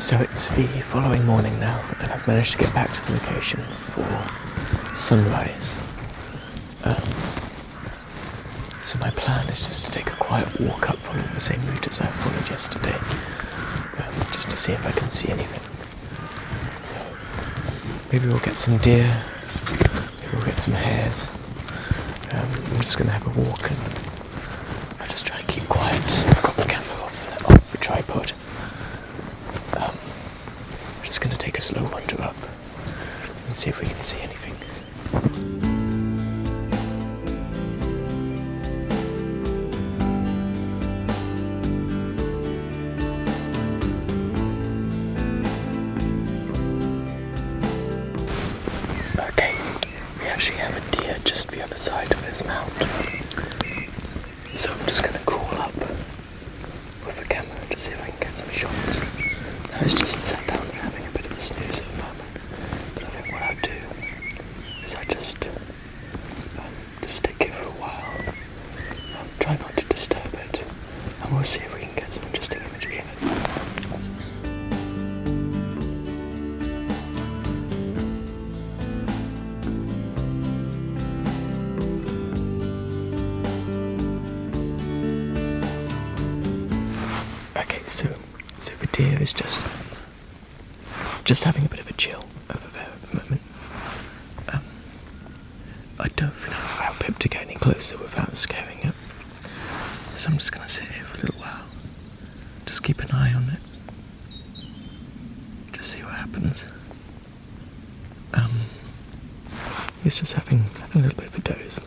So it's the following morning now, and I've managed to get back to the location for sunrise. So my plan is just to take a quiet walk up following the same route as I followed yesterday, just to see if I can see anything. Maybe we'll get some deer, maybe we'll get some hares. I'm just going to have a walk and I'll just try and keep quiet. I've got the camera off the tripod. I'm just going to take a slow wander up and see if we can see anything. Okay, we actually have a deer just the other side of his mount. So I'm just going to crawl up with the camera to see if I can get some shots. I was just sat down and having a bit of a snooze at the moment. But I think what I'll do is I just stick here for a while, try not to disturb it, and we'll see if we can get some interesting images of it. Okay, so the deer is just having a bit of a chill over there at the moment. I don't think I'll help him to get any closer without scaring it. So I'm just going to sit here for a little while. Just keep an eye on it. Just see what happens. He's just having a little bit of a doze.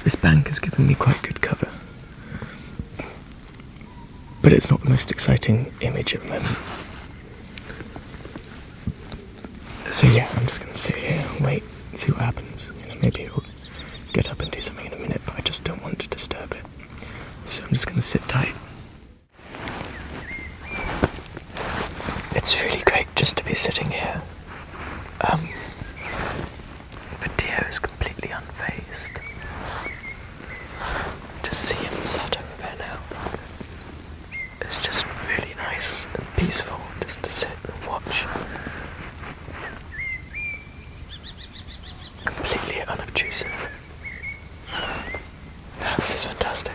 This bank has given me quite good cover. But it's not the most exciting image at the moment. So yeah, I'm just going to sit here and wait and see what happens. Maybe it'll get up and do something in a minute, but I just don't want to disturb it. So I'm just going to sit tight. It's really great just to be sitting here. The deer is completely unfazed. Just see him sat over there now. It's just really nice and peaceful just to sit and watch. Completely unobtrusive. This is fantastic.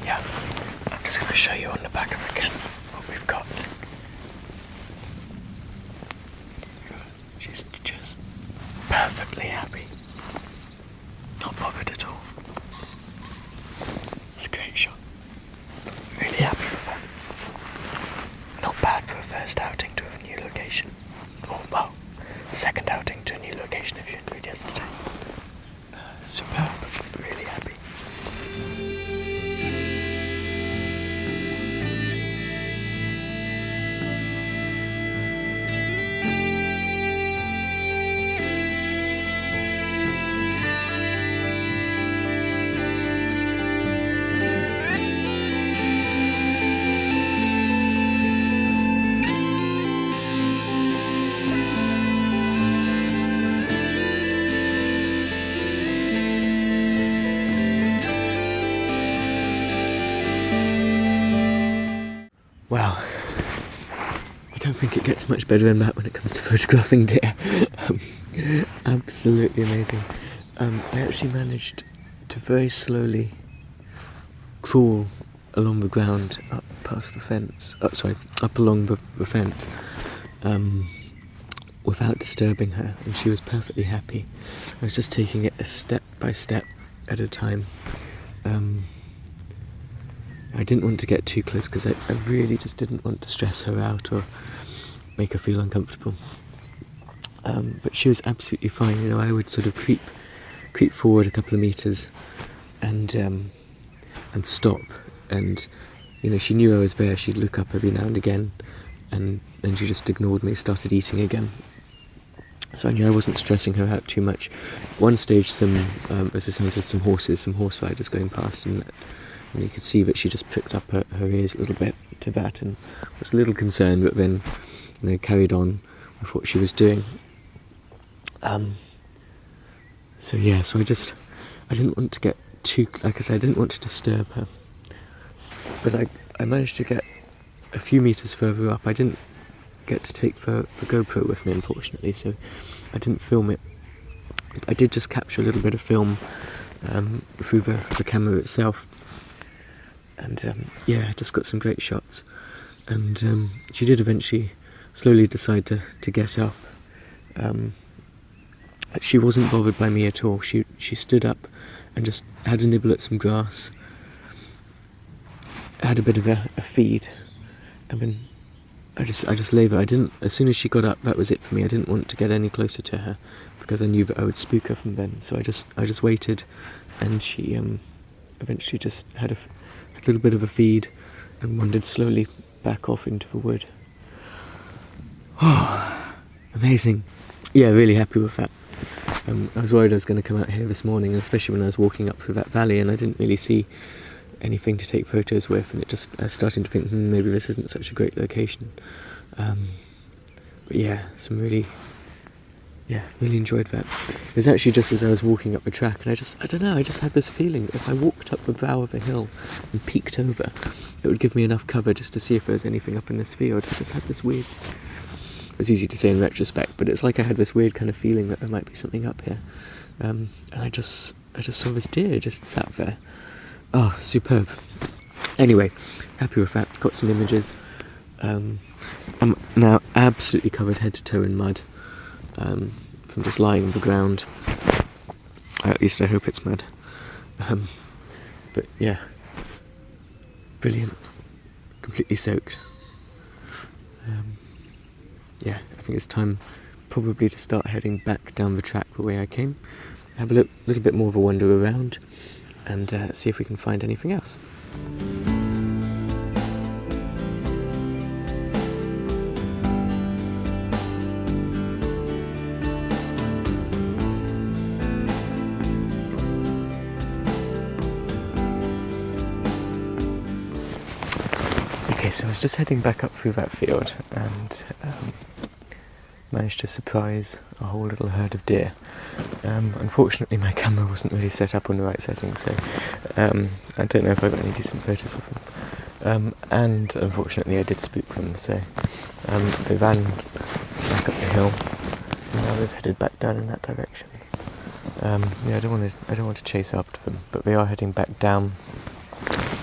Yeah, I'm just going to show you on the back of the camera what we've got. She's just perfectly happy. Not bothered at all. It's a great shot. Really happy with that. Not bad for a first outing to a new location. Or, well, second outing to a new location if you include yesterday. Superb. Really happy. Well, I don't think it gets much better than that when it comes to photographing deer. Absolutely amazing. I actually managed to very slowly crawl along the ground up past the fence, up along the fence, without disturbing her, and she was perfectly happy. I was just taking it a step by step at a time. I didn't want to get too close because I really just didn't want to stress her out or make her feel uncomfortable. But she was absolutely fine. I would sort of creep forward a couple of meters and stop. And she knew I was there. She'd look up every now and again, and then she just ignored me, started eating again. So I knew I wasn't stressing her out too much. At one stage, as I sounded some horse riders going past, and you could see that she just pricked up her ears a little bit to that, and was a little concerned, but then carried on with what she was doing. So I didn't want to get too, like I said, I didn't want to disturb her, but I managed to get a few metres further up. I didn't get to take the GoPro with me, unfortunately, so I didn't film it. I did just capture a little bit of film through the camera itself, and yeah, I just got some great shots. And she did eventually slowly decide to get up. She wasn't bothered by me at all. She stood up and just had a nibble at some grass, had a bit of a feed, and then I just lay there. I didn't. As soon as she got up, that was it for me. I didn't want to get any closer to her because I knew that I would spook her from then. So I just waited, and she eventually just had a little bit of a feed and wandered slowly back off into the wood. Oh, amazing! Yeah, really happy with that. I was worried I was going to come out here this morning, especially when I was walking up through that valley, and I didn't really see anything to take photos with, and I was starting to think, maybe this isn't such a great location. But yeah, really enjoyed that. It was actually just as I was walking up the track, and I don't know, I just had this feeling that if I walked up the brow of a hill and peeked over, it would give me enough cover just to see if there was anything up in this field. I just had this weird... It's easy to say in retrospect, but it's like I had this weird kind of feeling that there might be something up here. And I just saw this deer just sat there. Oh, superb. Anyway, happy with that. Got some images. I'm now absolutely covered head to toe in mud from just lying on the ground. At least I hope it's mud. But yeah, brilliant. Completely soaked. Yeah, I think it's time probably to start heading back down the track the way I came. Have a little bit more of a wander around and see if we can find anything else. Okay, so I was just heading back up through that field and managed to surprise a whole little herd of deer. Unfortunately my camera wasn't really set up on the right settings, so I don't know if I got any decent photos of them. And unfortunately I did spook them, so they ran back up the hill and now they've headed back down in that direction. Yeah, I don't want to chase after them, but they are heading back down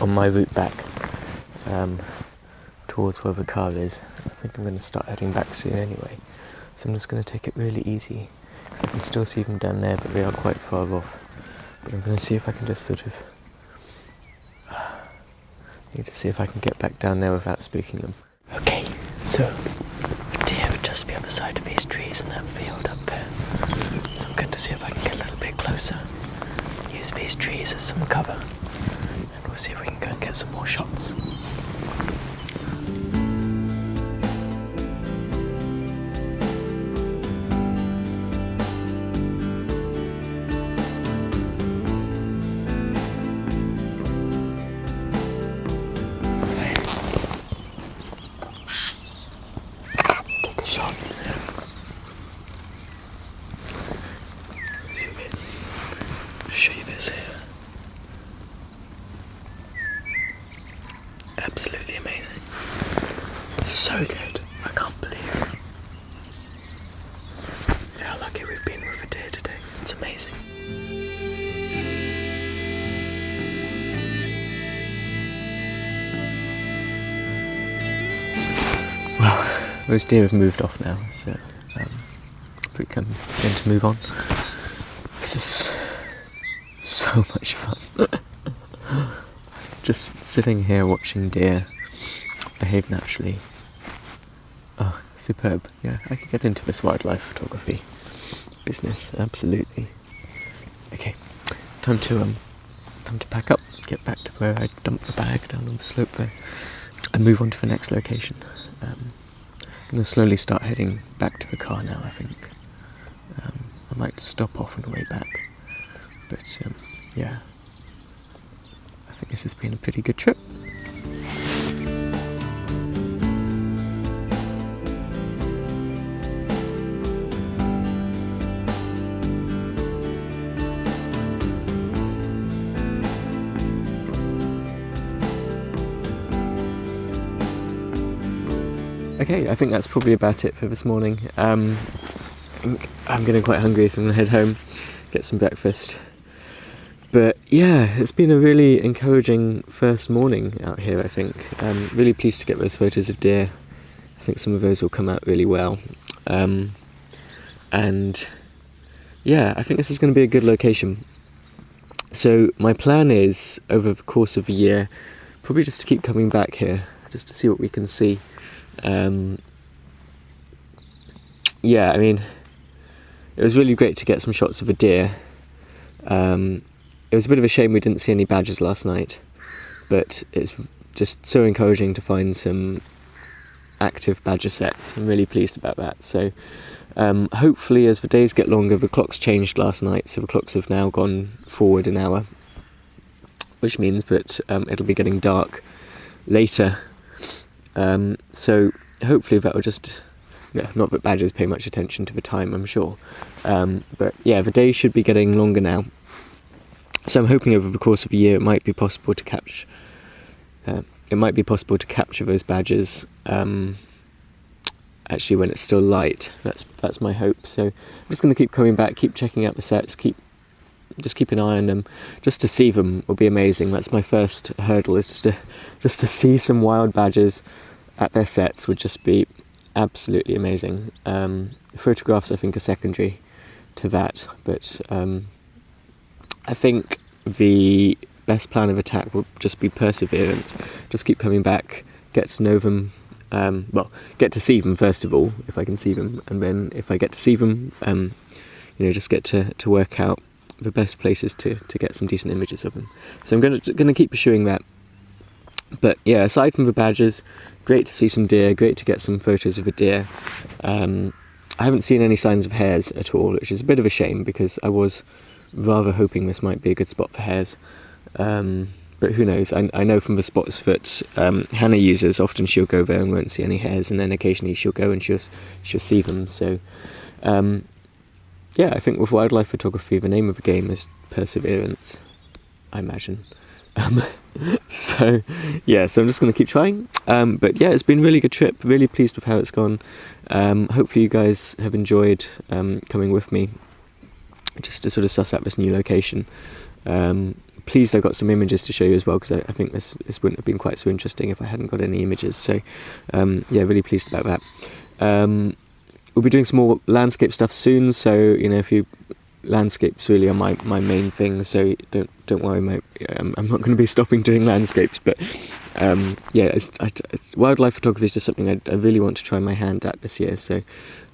on my route back towards where the car is. I think I'm going to start heading back soon anyway. So I'm just going to take it really easy, because I can still see them down there, but they are quite far off. But I'm going to see if I can just sort of... need to see if I can get back down there without spooking them. Okay, so the deer are just the other side of these trees in that field up there. So I'm going to see if I can get a little bit closer, use these trees as some cover, and we'll see if we can go and get some more shots. Absolutely amazing. So good. I can't believe how lucky we've been with a deer today. It's amazing. Well, those deer have moved off now, so we're going to move on. This is so much fun. Just sitting here watching deer behave naturally. Oh, superb. Yeah, I could get into this wildlife photography business, absolutely. Okay, time to pack up, get back to where I dumped the bag down on the slope there, and move on to the next location. I'm going to slowly start heading back to the car now, I think. I might stop off on the way back, but yeah. I think this has been a pretty good trip. Okay, I think that's probably about it for this morning. I'm getting quite hungry, so I'm going to head home, get some breakfast. But yeah, it's been a really encouraging first morning out here, I think. Really pleased to get those photos of deer. I think some of those will come out really well. And yeah, I think this is going to be a good location. So my plan is, over the course of the year, probably just to keep coming back here, just to see what we can see. Yeah, I mean, it was really great to get some shots of a deer. It was a bit of a shame we didn't see any badgers last night, but it's just so encouraging to find some active badger setts. I'm really pleased about that. So hopefully as the days get longer, the clocks changed last night, so the clocks have now gone forward an hour, which means that it'll be getting dark later. So hopefully that will just, not that badgers pay much attention to the time, I'm sure. But yeah, the days should be getting longer now. So I'm hoping over the course of a year it might be possible to capture those badgers actually when it's still light. That's my hope. So I'm just going to keep coming back, keep checking out the sets, keep an eye on them. Just to see them will be amazing. That's my first hurdle, is just to see some wild badgers at their sets would just be absolutely amazing. Photographs I think are secondary to that, but I think the best plan of attack will just be perseverance. Just keep coming back, get to know them, get to see them first of all, if I can see them, and then if I get to see them, just get to work out the best places to get some decent images of them. So I'm going to keep pursuing that. But yeah, aside from the badgers, great to see some deer, great to get some photos of a deer. I haven't seen any signs of hares at all, which is a bit of a shame because I was rather hoping this might be a good spot for hares. But who knows, I know from the spots that Hannah uses, often she'll go there and won't see any hares, and then occasionally she'll go and she'll see them. So yeah, I think with wildlife photography the name of the game is perseverance, I imagine. So I'm just going to keep trying. But yeah, it's been a really good trip, really pleased with how it's gone. Hopefully you guys have enjoyed coming with me just to sort of suss out this new location. Pleased I got some images to show you as well, because I think this wouldn't have been quite so interesting if I hadn't got any images. So yeah, really pleased about that. We'll be doing some more landscape stuff soon, so landscapes really are my main thing, so don't worry, I'm not going to be stopping doing landscapes, but wildlife photography is just something I really want to try my hand at this year, so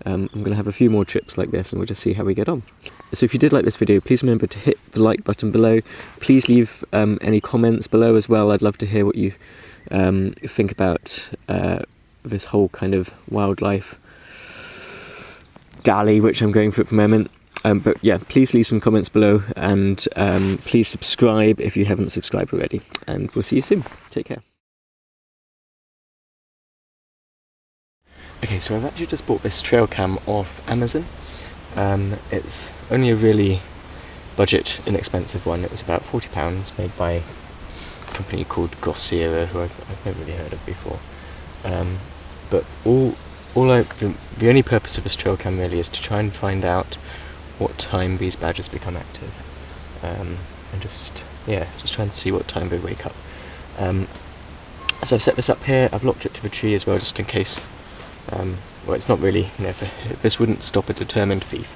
I'm going to have a few more trips like this and we'll just see how we get on. So if you did like this video, please remember to hit the like button below. Please leave any comments below as well. I'd love to hear what you think about this whole kind of wildlife dally which I'm going through at the moment. But yeah, please leave some comments below, and please subscribe if you haven't subscribed already, and we'll see you soon. Take care. Okay, so I've actually just bought this trail cam off Amazon. It's only a really budget, inexpensive one. It was about £40, made by a company called Gosira, who I've never really heard of before. But the only purpose of this trail cam really is to try and find out what time these badgers become active, and just trying to see what time they wake up. So I've set this up here. I've locked it to the tree as well, just in case. Well, it's not really, this wouldn't stop a determined thief,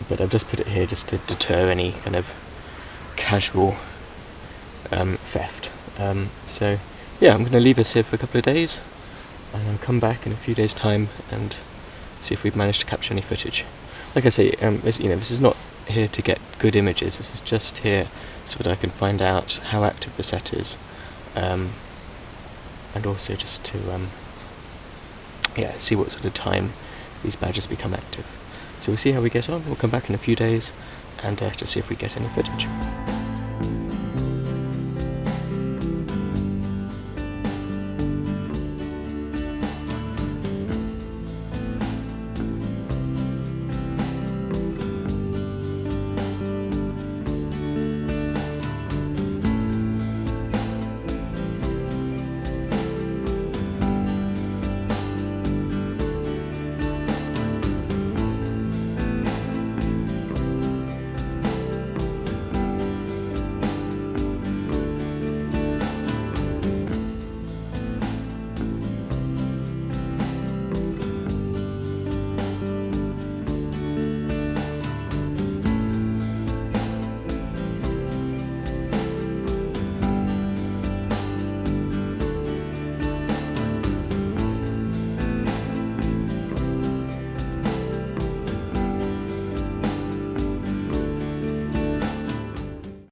but I've just put it here just to deter any kind of casual theft. So yeah, I'm going to leave this here for a couple of days, and I'll come back in a few days' time and see if we've managed to capture any footage. Like I say, this is not here to get good images. This is just here so that I can find out how active the set is, and also just to see what sort of time these badgers become active. So we'll see how we get on. We'll come back in a few days and just see if we get any footage.